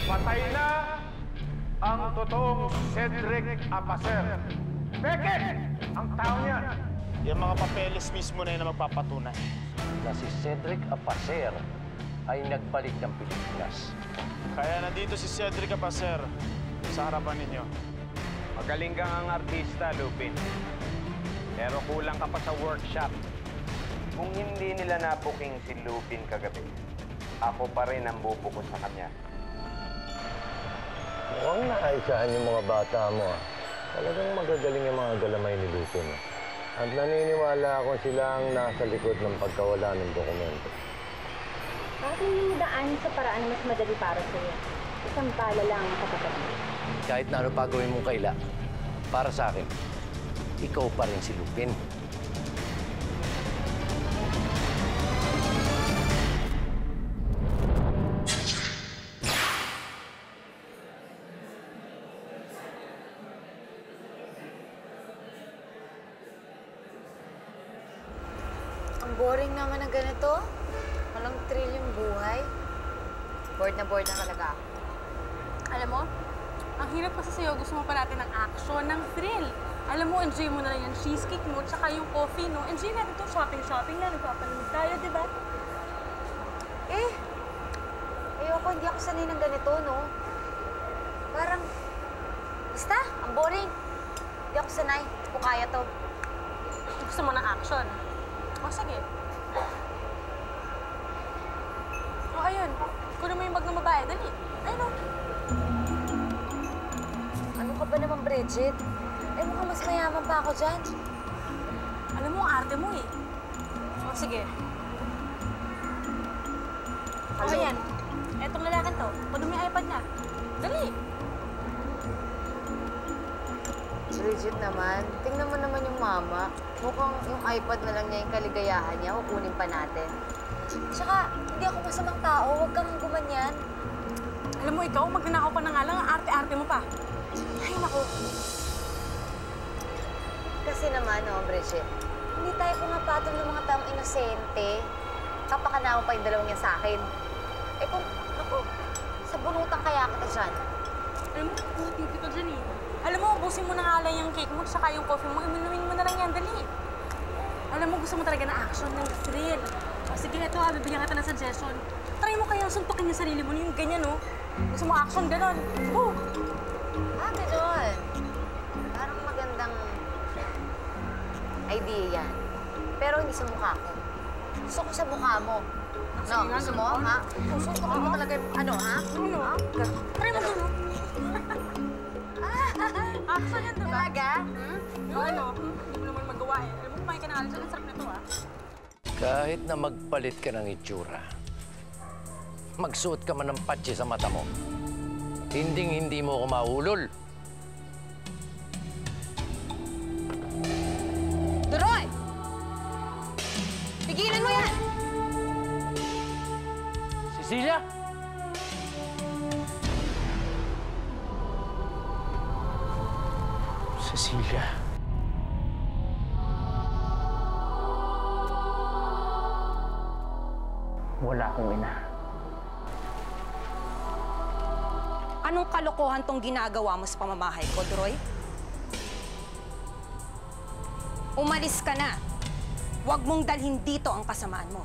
Patay na ang totoong Cedric Apacer. Peke! Ang tao niya. Yung mga papeles mismo na yun na magpapatunay. Na si Cedric Apacer ay nagbalik ng Pilipinas. Kaya nandito si Cedric Apacer sa harapan ninyo. Magaling kang ang artista, Lupin. Pero kulang ka pa sa workshop. Kung hindi nila nabuking si Lupin kagabi, ako pa rin ang bubuko sa kanya. Mukhang nakaisahan yung mga bata mo, ah. Talagang magagaling yung mga galamay ni Lupin. At naniniwala ako sila ang nasa likod ng pagkawala ng dokumento. Bakit hindi mo daan sa paraan na mas madali para sa'yo? Isang bala lang ang kapatid. Kahit na ano pa gawin mong kaila, para sa akin, ikaw pa rin si Lupin. Ang boring naman ng ganito. Walang thrill yung buhay. Bored na talaga ako. Alam mo, ang hirap kasi sa'yo, gusto mo pa natin ng action, ng thrill. Alam mo, enjoy mo na lang yung cheesecake mo, tsaka yung coffee, no? Enjoy natin itong shopping na, nagpapanood tayo, di ba? Ayoko, hindi ako sanay ng ganito, no? Parang, basta, ang boring. Hindi ako sanay, hindi ko kaya to. Gusto mo ng action. O, sige. O, ayun. Kunin mo yung bag ng babae. Dali. Ayun, o. Ano ka ba naman, Bridget? Mukhang mas mayaman pa ako dyan. Alam mo, ang arte mo, eh. O, sige. O, ayan. Etong lalakan to. Kunin mo yung iPad niya. Dali. Bridget naman, tingnan mo naman yung mama. Mukhang yung iPad na lang niya yung kaligayahan niya, kukunin pa natin. Tsaka, hindi ako masamang tao. Huwag kang gumanyan. Alam mo, ikaw, magnanakaw pa na nga lang. Ang arte-arte mo pa. Ay, naku. Kasi naman, no, Bridget, hindi tayo pumapatol ng mga taong inosente. Kapakanawa pa yung dalawang yan sa akin. Kung, naku, sa bunutan kaya kita dyan. Alam mo, putin kita dyan, eh. Alam mo, ubusin mo na nga lang yung cake mo, tsaka yung coffee mo, inumin mo na lang yan, dali. Alam mo, gusto mo talaga ng action, ng thrill. O sige, ito, bibigyan kita ng suggestion. Try mo kayang suntukin yung sarili mo, yung ganyan, no? Gusto mo action, ganon. Oh! Ganon. Parang magandang idea yan. Pero hindi sa mukha ko. Gusto ko sa mukha mo. No, gusto mo, ha? Susuntukin mo talaga yung ano, ha? Ano? Try mo ganon. Action yan, diba? Talaga? O ano? Hindi mo naman magawa, eh. Alam mo, kumain ka na alis. Ang sarap nito, ah. Kahit na magpalit ka ng itsura, magsuot ka man ng patsi sa mata mo, hindi mo ako mahulol. Duroy! Pigilan mo yan! Cecilia? Cecilia? Wala akong ina. Anong kalokohan tong ginagawa mo sa pamamahay ko, Droy? Umalis ka na. Huwag mong dalhin dito ang kasamaan mo.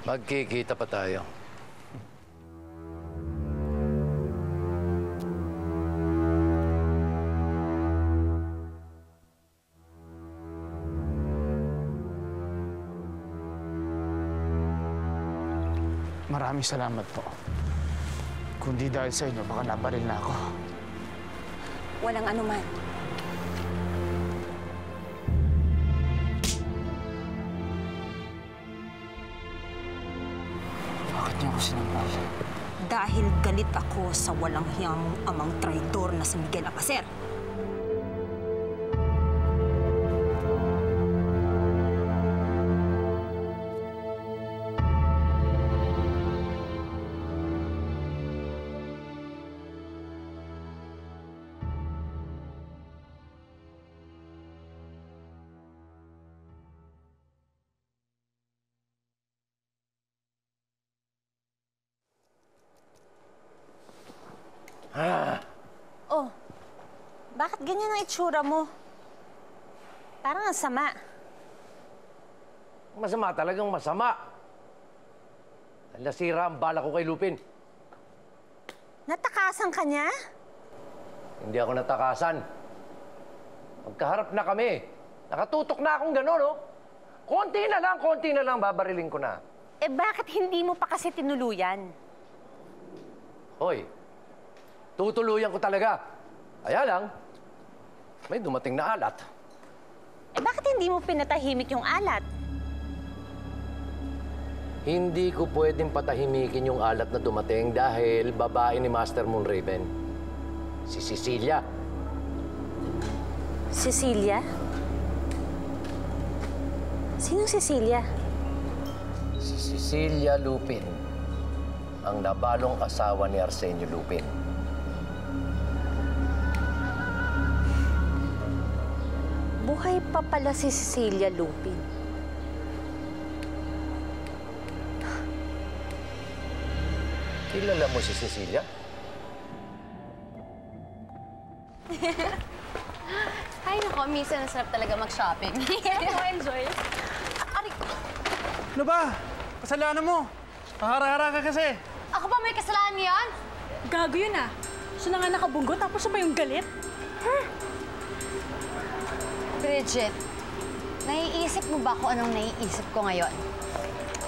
Magkikita pa tayo. Maraming salamat po. Kundi dahil sa inyo, baka nabaril na ako. Walang anuman. Bakit niyo ako sinampal? Dahil galit ako sa walang hiyang amang traidor na si Miguel Apacer. Oh, bakit ganyan ang itsura mo? Parang ang sama. Masama, talagang masama. Nasira ang bala ko kay Lupin. Natakasan ka niya? Hindi ako natakasan. Magkaharap na kami. Nakatutok na akong gano'n, oh. Konti na lang, babariling ko na. Eh bakit hindi mo pa kasi tinuluyan? Hoy, tutuluyan ko talaga. Kaya lang, may dumating na alat. Eh bakit hindi mo pinatahimik yung alat? Hindi ko pwedeng patahimikin yung alat na dumating dahil babae ni Master Moonraven. Si Cecilia. Cecilia? Sinong Cecilia? Si Cecilia Lupin. Ang nabalong asawa ni Arsenio Lupin. Buhay pa pala si Cecilia Lupin. Kilala mo si Cecilia? Ay, nako, minsan sarap talaga mag-shopping. Enjoy. Aray ko. Ano ba? Kasalanan mo. Hahara-hara ka kasi. Ako ba may kasalanan yan? Gago yun ah. Siya na nga nakabunggo, tapos siya pa yung galit. Bridget, naiisip mo ba kung anong naiisip ko ngayon?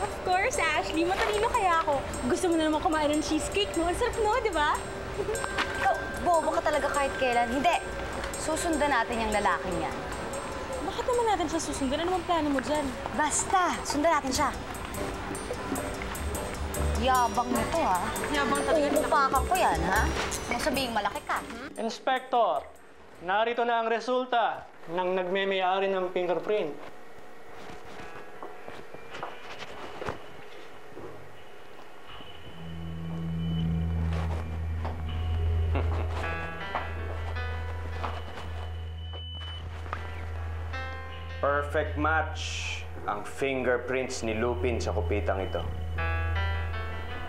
Of course, Ashley. Matalino kaya ako. Gusto mo na naman kumain ng cheesecake, no? Ang sarap, no? Di ba? Ikaw, bobo ka talaga kahit kailan. Hindi. Susundan natin yung lalaking yan. Bakit naman natin siya susundan? Ano naman plano mo dyan? Basta, sundan natin siya. Yabang nito, ha? Yabang talaga. Uupakan ko yan, ha? Kung sabihin malaki ka. Inspector, narito na ang resulta ng nagme-may-ari ng fingerprint. Perfect match ang fingerprints ni Lupin sa kupitang ito.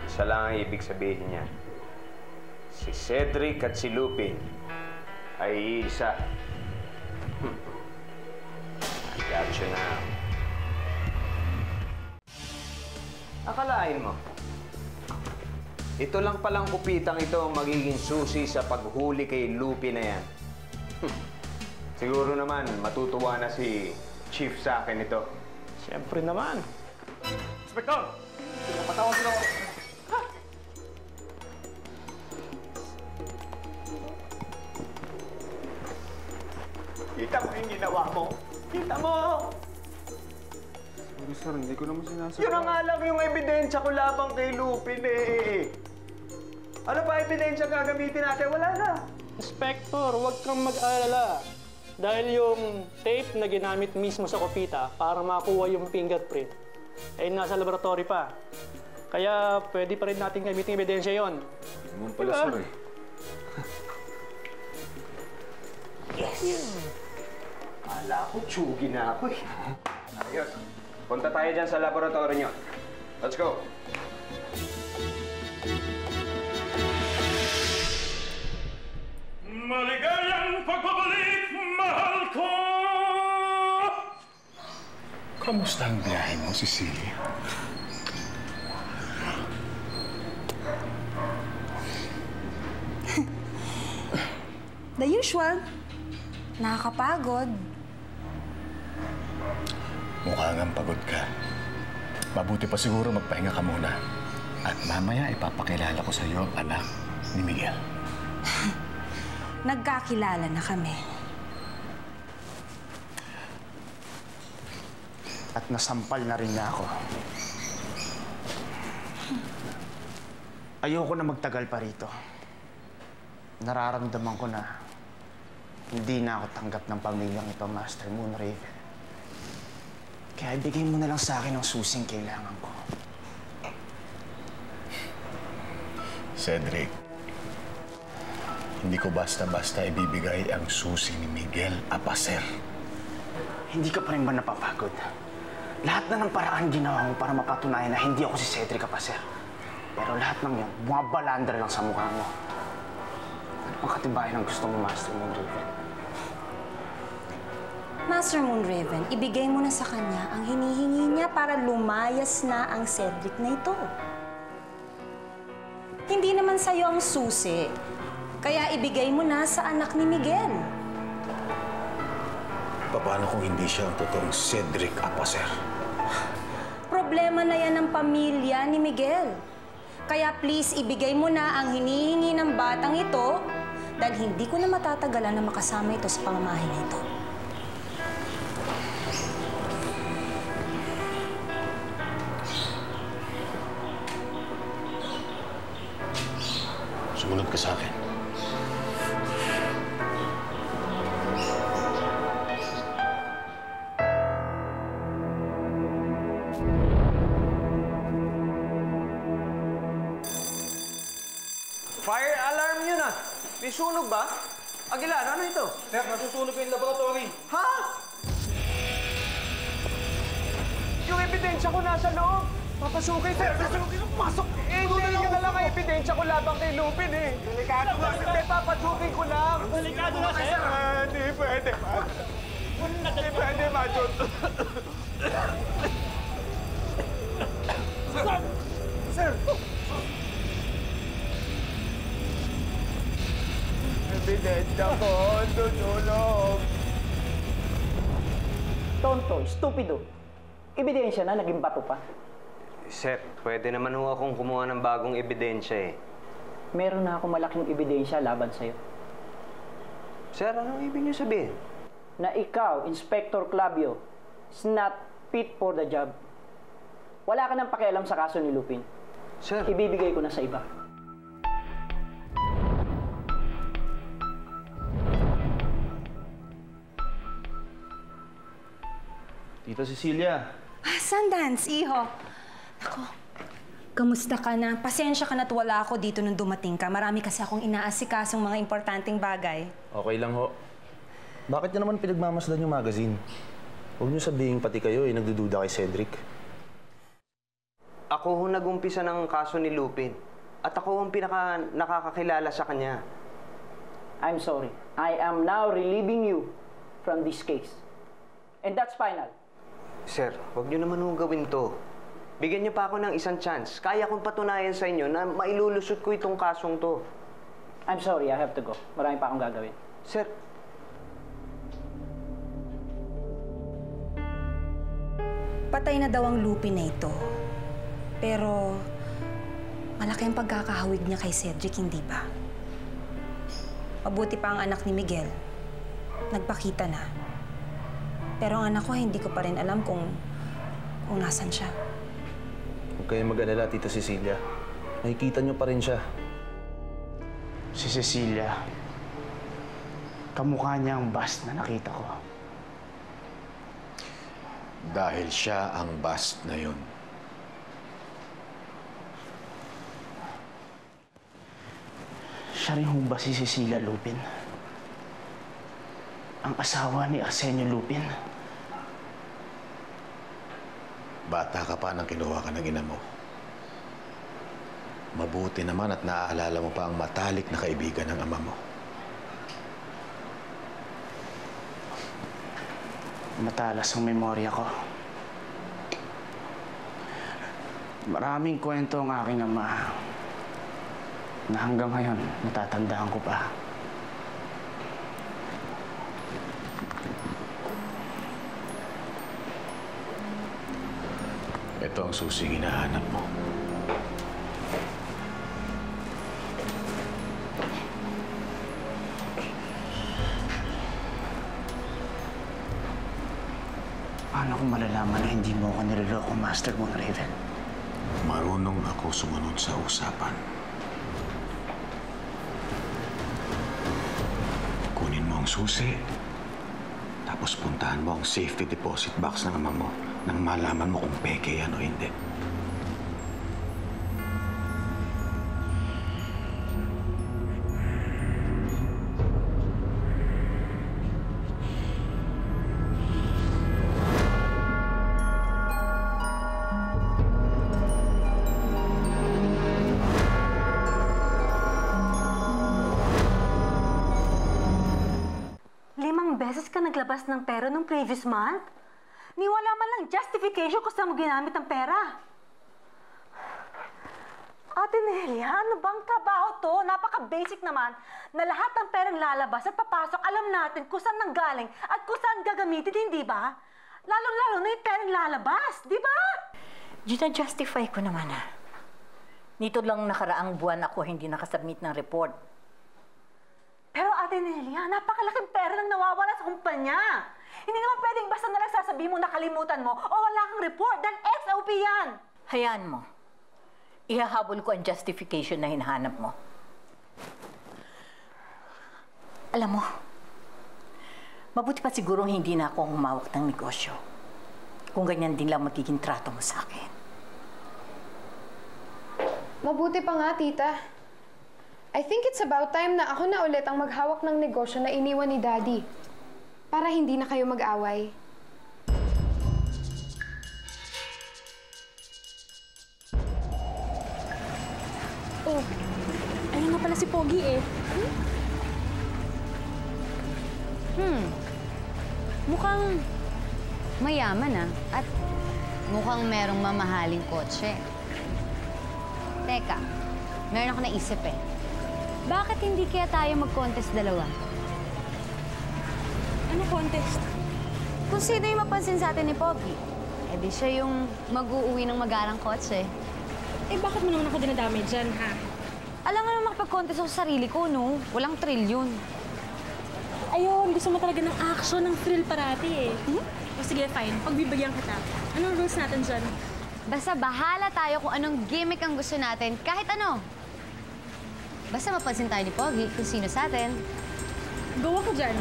Isa lang ang ibig sabihin niya. Si Cedric at si Lupin ay isa. Got you now. Akalain mo, ito lang palang kupitang ito ang magiging susi sa paghuli kay Lupin na yan. Siguro naman, matutuwa na si Chief sa akin ito. Siyempre naman. Inspektor! Napatawag sila ako. Kita mo yung ginawa mo? Kita mo! Sorry, sir. Hindi ko naman sinasabi. Yun ang alam yung ebidensya ko labang kay Lupin eh. Ano pa ebidensya gagamitin natin? Wala na. Inspector, huwag kang mag-alala. Dahil yung tape na ginamit mismo sa kopita para makuha yung fingerprint, ay nasa laboratory pa. Kaya pwede pa rin natin gamitin ebidensya yon. Naman pala, sir eh. Yes! Kala ko, tsugi na ako eh. Ayos. Punta tayo dyan sa laboratory nyo. Let's go. Maligayang pagbabalik, mahal ko! Kamusta ang biyahe mo, Cecilia? The usual. Nakakapagod. Mukha ngang pagod ka. Mabuti pa siguro magpahinga ka muna. At mamaya ipapakilala ko sa iyo ang anak ni Miguel. Nagkakilala na kami. At nasampal na rin niya ako. Ayoko na magtagal pa rito. Nararamdaman ko na hindi na ako tanggap ng pamilyang ito, Master Moonraven. Kaya ibigay mo na lang sa akin ang susing kailangan ko. Cedric, hindi ko basta-basta ibibigay ang susi ni Miguel Apacer. Hindi ka pa rin ba napapagod? Lahat na ng paraan ginawa mo para mapatunayan na hindi ako si Cedric Apacer. Pero lahat ng yan, bumabalandra lang sa mukha mo. pang katibayan ang gusto mo, Master Moonraven. Master Moonraven, ibigay mo na sa kanya ang hinihingi niya para lumayas na ang Cedric na ito. Hindi naman sa'yo ang susi, kaya ibigay mo na sa anak ni Miguel. Paano kung hindi siya ang totoong Cedric Apacer? Problema na yan ng pamilya ni Miguel. Kaya please, ibigay mo na ang hinihingi ng batang ito dahil hindi ko na matatagalan na makasama ito sa pamamahay na ito. Sumunod ka sa akin. Fire alarm yun ah! May sunog ba? Aguilar, ano ito? Sir, nasusunog yung laboratory. Ha? Yung ebidensya ko nasa loob! Papasukin, sir! Pasok! Eh, hindi ka na lang ang ebidensya ko labang kay Lupin eh! Delikado ba? Hindi, papasukin ko lang! Delikado na, sir! Hindi pwede, ma. Hindi pwede, Machot. Sir! Ebidensya ko, tutulog. Tonto, stupido. Ebidensya na, naging bato pa. Sir, pwede naman ho akong kumuha ng bagong ebidensya eh. Meron na akong malaking ebidensya laban sa'yo. Sir, anong ibig niyo sabihin? Na ikaw, Inspector Clavio, is not fit for the job. Wala ka nang pakialam sa kaso ni Lupin. Sir, ibibigay ko na sa iba. Tita Cecilia. Sundance, iho. Ako, kamusta ka na? Pasensya ka na't wala ako dito nung dumating ka. Marami kasi akong inaasikasong mga importanteng bagay. Okay lang ho. Bakit niyo naman pinagmamasdan yung magazine? Huwag niyo sabihin pati kayo nagdududa kay Cedric. ako ho nag-umpisa ng kaso ni Lupin. At ako ang nakakakilala sa kanya. I'm sorry. I am now relieving you from this case. And that's final. Sir, huwag niyo naman ho gawin to. Bigyan niyo pa ako ng isang chance. Kaya kong patunayan sa inyo na mailulusot ko itong kasong to. I'm sorry, I have to go. Marami pa akong gagawin. Sir. Patay na daw ang Lupin na ito. Pero malaki ang pagkakahawig niya kay Cedric, hindi ba? Mabuti pa ang anak ni Miguel. Nagpakita na. Pero ang anak ko, hindi ko pa rin alam kung nasan siya. Huwag kayong mag-alala, Tita Cecilia. Nakikita niyo pa rin siya. Si Cecilia, kamukha niya ang bust na nakita ko. Dahil siya ang bust na yun. Siya rin ba si Cecilia Lupin? Ang asawa ni Arsenio Lupin? Bata ka pa nang kinuha ka ng ina mo. Mabuti naman at naaalala mo pa ang matalik na kaibigan ng ama mo. Matalas ang memorya ko. Maraming kwento ang aking ama na hanggang ngayon natatandaan ko pa. Ito ang susing hinahanap mo. Paano ko malalaman na hindi mo ako niloloko, Master Moonraven? Marunong ako sumunod sa usapan. Kunin mo ang susi, tapos puntahan mo ang safety deposit box ng ama mo nang malaman mo kung peke yan o hindi. kang naglabas ng pera nung previous month? Ni wala man lang justification kung saan mo ginamit ang pera. Ate Nelia, ano bang trabaho to? Napaka-basic naman na lahat ng perang lalabas at papasok, alam natin kung saan nanggaling at kung saan gagamitin, hindi ba? Lalo-lalo na yung perang lalabas, di ba? Gina-justify ko naman Nito lang nakaraang buwan ako hindi nakasubmit ng report. Pero Ate Nelia, napakalaking pera lang nawawala sa kumpanya. Hindi naman pwedeng basta nalang sasabihin mo nakalimutan mo o wala kang report dahil SOP yan. Hayaan mo. Ihahabol ko ang justification na hinahanap mo. Alam mo, mabuti pa sigurong hindi na ako humawak ng negosyo. Kung ganyan din lang magiging trato mo sa akin. Mabuti pa nga, tita. I think it's about time na ako na ulit ang maghawak ng negosyo na iniwan ni Daddy. Para hindi na kayo mag-away. Oh, ayun na pala si Pogi eh. Mukhang mayaman at mukhang merong mamahaling kotse. Teka, meron ako naisip eh. Bakit hindi kaya tayo mag-contest dalawa? Ano contest? Kung sino yung mapansin sa atin ni Pogi, edi siya yung mag-uuwi ng magarang kotse. Eh, bakit mo naman ako dinadamay dyan, ha? Alam nga naman makapag-contest ako sa sarili ko, no? Walang thrill yun. Ayun, gusto mo talaga ng action, ng thrill parati eh. O sige, fine. Pagbibigyan kita. Anong rules natin dyan? Basta bahala tayo kung anong gimmick ang gusto natin, kahit ano. Basta mapansin tayo ni Pogi kung sino sa atin. Go ako dyan.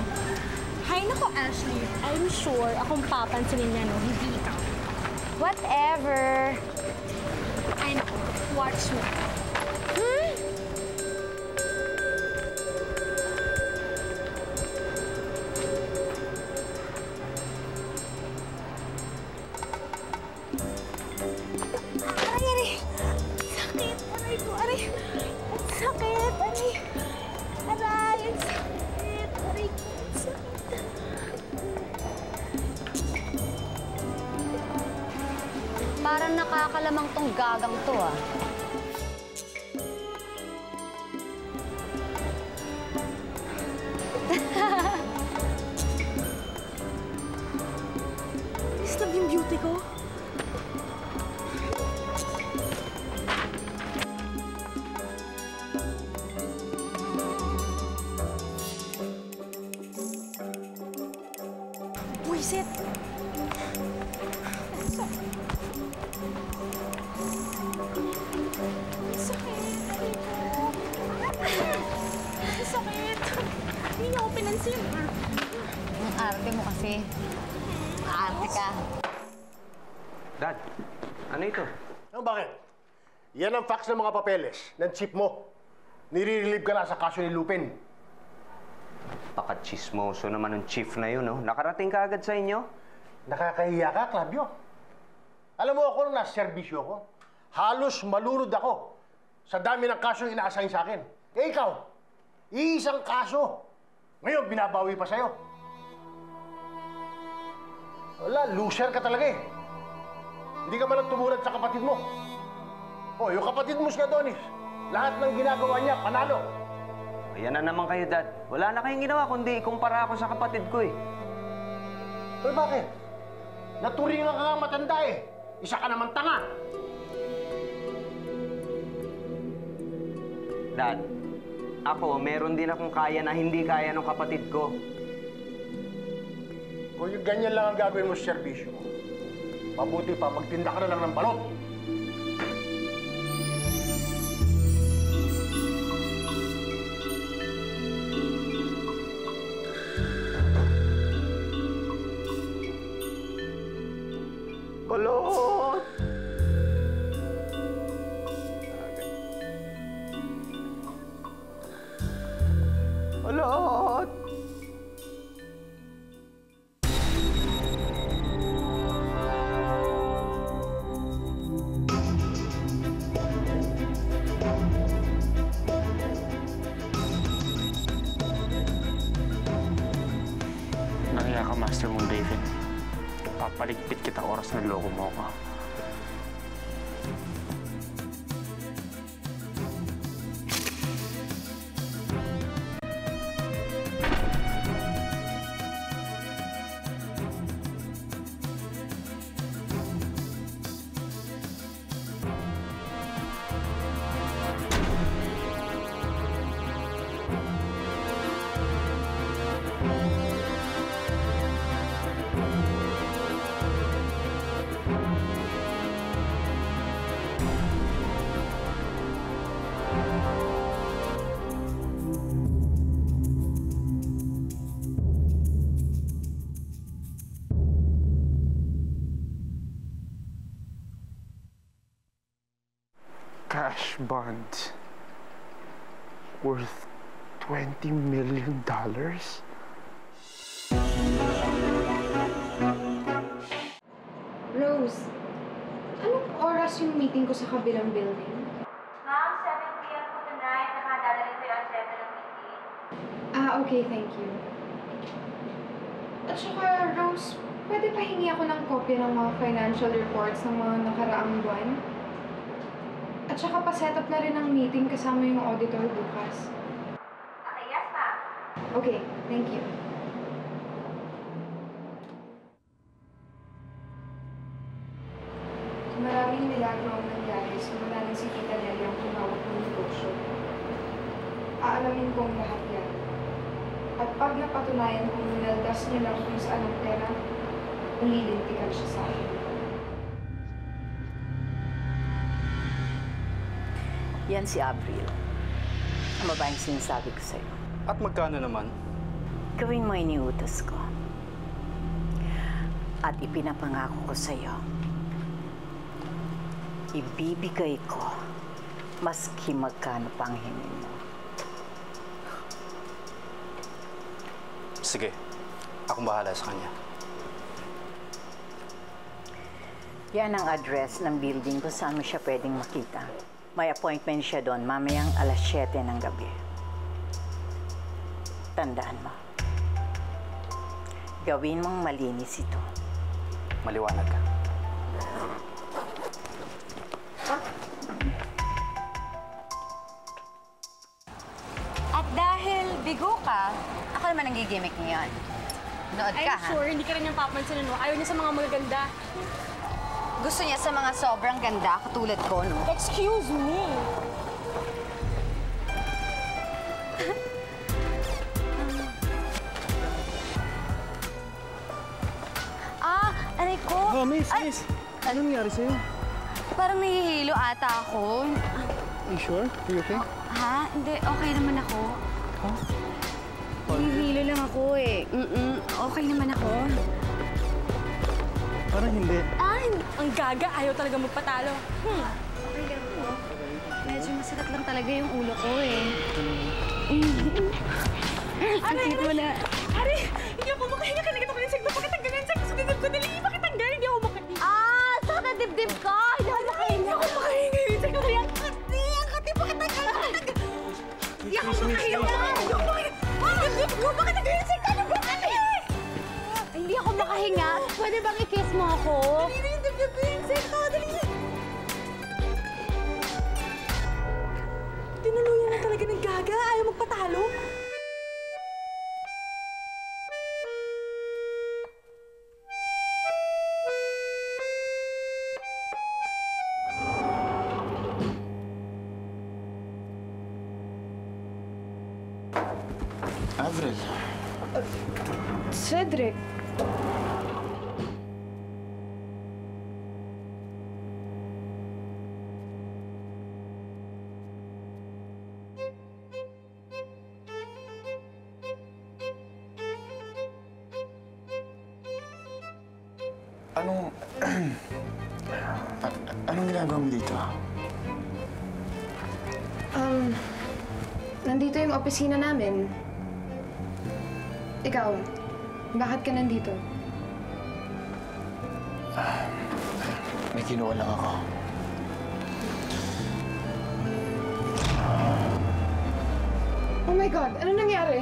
Hay nako, Ashley. I'm sure akong papansinin niya, no? Hindi ikaw. Whatever. Ay nako, watch me. Aray! Sakit! Aray ko! Aray! Ang sakit! Aray! Aray! Ang sakit! Aray ko! Ang sakit! Parang nakakalamang tong gagang to, ah. Stop yung beauty ko. Buisit! Sakit! Hindi niya ako pinansin. Ang arte mo kasi. Arte ka. Dad, ano ito? Ano, bakit? Yan ang fax ng mga papeles ng chief mo. Nire-relieve ka na sa kaso ni Lupin. Pakachismoso naman ng chief na yun, no? Nakarating ka agad sa inyo? Nakakahiya ka, Clavio. Alam mo ako nung nasa serbisyo ko, halos malunod ako sa dami ng kaso ina-assign sa akin. Eh ikaw, iisang kaso. Ngayon, binabawi pa sa'yo. Wala, loser ka talaga eh. Hindi ka man tumulad sa kapatid mo. O, yung kapatid mo si Adonis, lahat ng ginagawa niya, panalo. Ayan na naman kayo, Dad. Wala na kayong ginawa kundi ikumpara ako sa kapatid ko eh. Pero bakit? Naturingan ka nga matanda eh. Isa ka naman tanga. Dad, ako, meron din akong kaya na hindi kaya ng kapatid ko. Kung yung ganyan lang ang gagawin mo sa serbisyo, mabuti pa magtinda ka na lang ng balot. Balot! Balot! naloko mo ako. Cash bond worth $20 million? Rose, anong oras yung meeting ko sa kabilang building? Ma'am, 7 p.m. po tonight. Nakadadaling ko yung check ng meeting. Okay, thank you. At saka, Rose, pwede pahingi ako ng kopya ng mga financial reports ng mga nakaraang buwan? At saka pa-set up na rin ang meeting kasama yung auditor bukas. Okay, yes, ma'am. Okay, thank you. Maraming milagro ang nangyari simula nang si Tita Nelly ang tumawag ng negosyo. Aalamin kong lahat yan. At pag napatunayan kong minaldas niya lang kung saan ang pera, ulilintikan siya sa akin. Yan si Avril. Ang babaeng sinasabi ko sa'yo. At magkano naman? Gawin mo iniutos ko. At ipinapangako ko sa'yo, ibibigay ko maski magkano pang hingin mo. Sige, akong bahala sa kanya. Yan ang address ng building kung saan mo siya pwedeng makita. May appointment siya doon mamayang alas 7 ng gabi. Tandaan mo. Gawin mong malinis ito. Maliwanag ka. At dahil bigo ka, ako naman ang gigimik ngayon. Nood ka, ha? I'm sure hindi ka rin yung papansin, no? Ayaw niya sa mga magaganda. Gusto niya sa mga sobrang ganda, katulad ko, no? Excuse me! Aray ko! Oh, miss. Ano nangyari sa'yo? Parang nahihilo ata ako. Are you sure? Are you okay? Ha? Hindi, okay naman ako. Huh? Nahihilo lang ako, eh. Okay naman ako. Parang hindi. Ang gaga, ayaw talaga magpatalo. Okay lang po. Medyo masakit lang talaga yung ulo ko, eh. Aray! Sakit mo na. Aray! Hindi ako makahinga ka. Nagkita ko yung signo. Bakit ang ganun? Sa dibdib ko, dali! Bakit ang ganun? Hindi ako makahinga. Sakit na dibdib ko! Hindi ako makahinga. Hindi ako makahinga. Yung signo ko yan. Ang kati! Bakit ang ganun? Hindi ako makahinga. Hindi ako makahinga. Dibdib ko! Bakit ang ganun? Signo ko! Hindi ako makahinga. Pwede bang i-kiss mo ako? Dali na yung dibdib ko yung signo. Dali na. Tinuluyan na talaga ng gaga. Ayaw magpatalo. Avril. Cedric. Anong ginagawa mo dito? Nandito yung opisina namin. Ikaw, bakit ka nandito? May kinuha lang ako. Oh my God! Ano nangyari?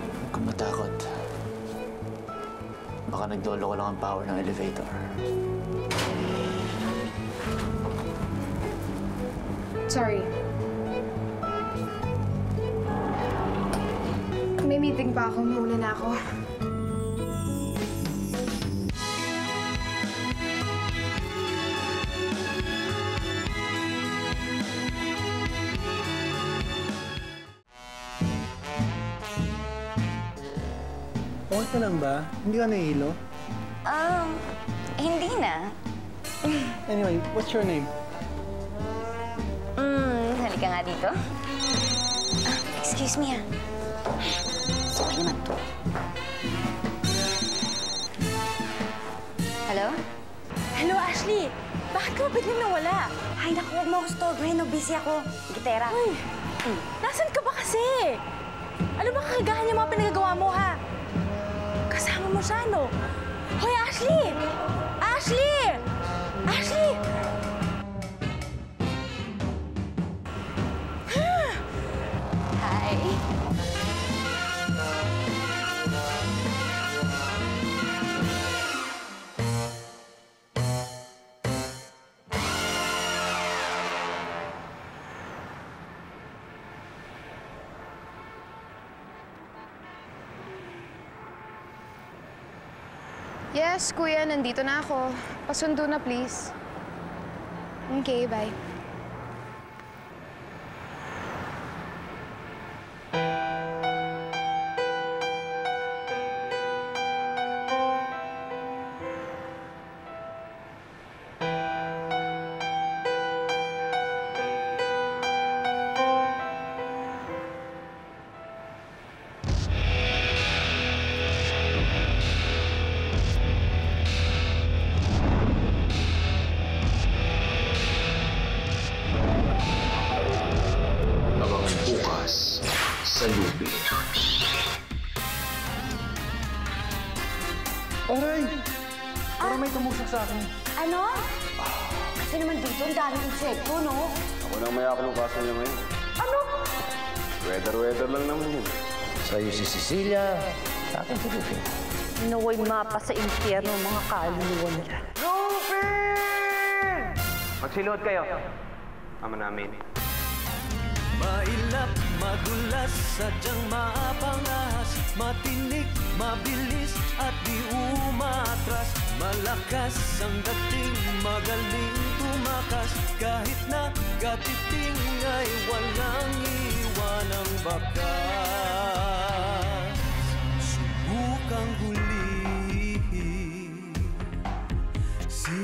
Huwag kang matakot. baka nagloloko lang ang power ng elevator. Sorry. May meeting pa ako. Mauna na ako. Okay ka lang ba? Hindi ka nahihilo? Hindi na. Anyway, what's your name? Halika nga dito. Excuse me, Sorry naman to. Hello? Hello, Ashley! Bakit ka biglang nawala? Ay, naku, huwag mo ako storbohin. Busy ako. Gitera. Uy! Nasaan ka ba kasi? Ano ba kakagahan yung mga pinagagawa mo, ha? Kasama mo siya, no? Hoy, Ashley! Ashley! Ashley! Hi. Yes, kuya. Nandito na ako. Pasundo na, please. Okay, bye. Sa Lupin. Aray! Parang may tumusok sa akin. Ano? Kasi naman dito, ang daming insekto, no? Ako nang mayakap ng kaso niya ngayon. Ano? Weather lang naman yun. Sa'yo si Cecilia, sa akin si Lupin. Naway mapa sa impyerno mga kaluluwa niya. Lupin! Magsiluhod kayo. Ama namin. Mailap, madulas, sadyang maapangas, matinik, mabilis at di umatras. Malakas ang dating, magaling tumakas, kahit na katiting ay walang iwanang bakas. Subukang hulihin si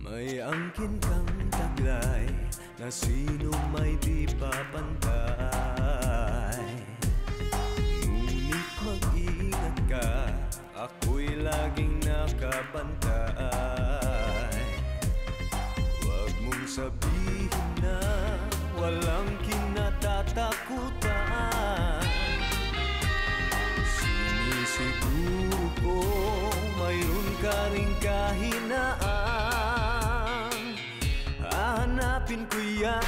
may angkin kang taglay na sino may di papantay. Ngunit mag-ingat ka, ako'y laging nakabantay. Huwag mong sabihin na walang kinatatakutan. Sinisiguro ko mayroon ka ring kahinaan. Hanapin ko yan.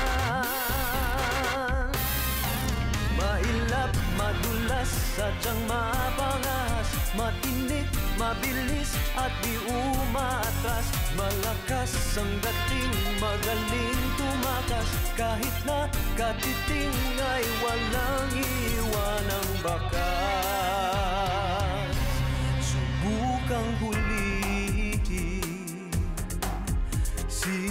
Mailap, madulas, sadyang mapangas, matinik, mabilis at di umatras. Malakas ang dating, magaling tumakas, kahit na katiting ay walang iwanang bakas. Subukang hulihin si